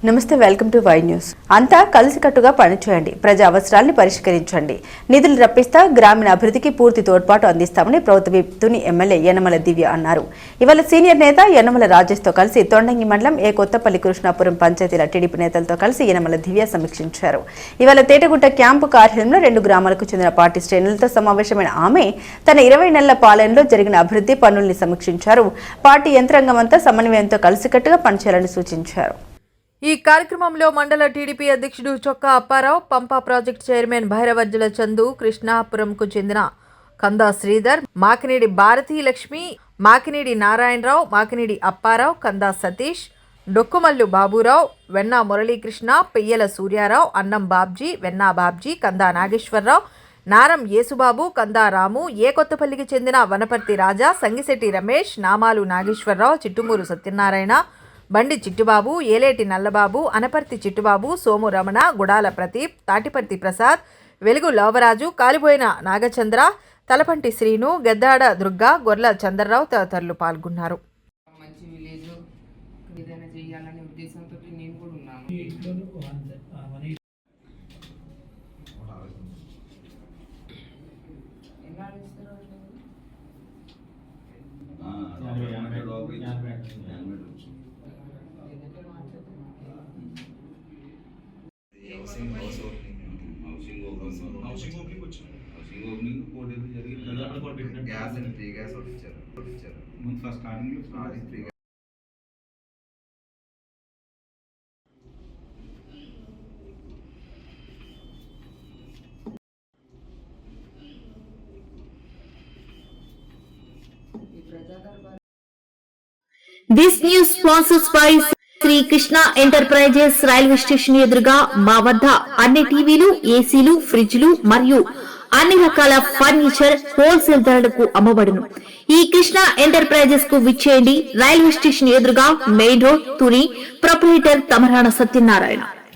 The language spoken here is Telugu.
నమస్తే, వెల్కమ్ టు వై న్యూస్. అంతా కలిసికట్టుగా పనిచేయండి, ప్రజా అవసరాలను పరిష్కరించండి, నిధులు రప్పిస్తా గ్రామీణ అభివృద్ధికి పూర్తి తోడ్పాటు అందిస్తామని ప్రభుత్వ విప్తుని ఎమ్మెల్యే యనమల దివ్య అన్నారు. ఇవాళ సీనియర్ నేత యనమల రాజేష్ తో కలిసి తొండంగి మండలం కొత్తపల్లి కృష్ణాపురం పంచాయతీల టీడీపీ నేతలతో కలిసి యనమల దివ్య సమీక్షించారు. ఇవాళ తేటగుట్ట క్యాంపు కార్యాలయంలో 2 గ్రామాలకు చెందిన పార్టీ శ్రేణులతో సమావేశమైన ఆమె తన 20 నెలల పాలనలో జరిగిన అభివృద్ధి పనుల్ని సమీక్షించారు. పార్టీ యంత్రాంగం అంతా సమన్వయంతో కలిసికట్టుగా పనిచేయాలని సూచించారు. ఈ కార్యక్రమంలో మండల టీడీపీ అధ్యక్షుడు చొక్కా అప్పారావు, పంపా ప్రాజెక్టు చైర్మన్ భైరవజ్జల చందు, కృష్ణాపురంకు చెందిన కందా శ్రీధర్, మాకినేడి భారతీ లక్ష్మి, మాకినేడి నారాయణరావు, మాకినేడి అప్పారావు, కందా సతీష్, డొక్కుమల్లు బాబురావు, వెన్నా మురళీకృష్ణ, పెయ్యల సూర్యారావు, అన్నం బాబ్జీ, వెన్నా బాబ్జీ, కందా నాగేశ్వరరావు, నారం యేసుబాబు, కందా రాము, కొత్తపల్లికి చెందిన వనపర్తి రాజా, సంగిశెట్టి రమేష్, నామాలు నాగేశ్వరరావు, చిట్టుమూరు సత్యనారాయణ, బండి చిట్టుబాబు, ఏలేటి నల్లబాబు, అనపర్తి చిట్టుబాబు, సోము రమణ, గుడాల ప్రదీప్, తాటిపర్తి ప్రసాద్, వెలుగు లోవరాజు, కాలిపోయిన నాగచంద్ర, తలపంటి శ్రీను, గెద్దాడ దుర్గా, గొర్ల చంద్రరావు తదితరులు పాల్గొన్నారు. మంచి విలేజ్ ఏదైనా చేయాలనే ఉద్దేశంతో నేను కూడా ఉన్నాను. గ్యాస్ అండ్ ఫ్రీ గ్యాస్ ఇచ్చారు. ముందు starting free gas. This news sponsors by Shri Krishna enterprises. Railway station ఎదురుగా మా వద్ద అన్ని టీవీలు, ఏసీలు, ఫ్రిడ్జ్లు మరియు అన్ని రకాల ఫర్నిచర్ హోల్సేల్ ధరలకు అమ్మబడును. ఈ కృష్ణ ఎంటర్ప్రైజెస్ కు విచ్చేయండి. రైల్వే స్టేషన్ ఎదురుగా, main road, Tuni. Proprietor Tamarana Satyanarayana.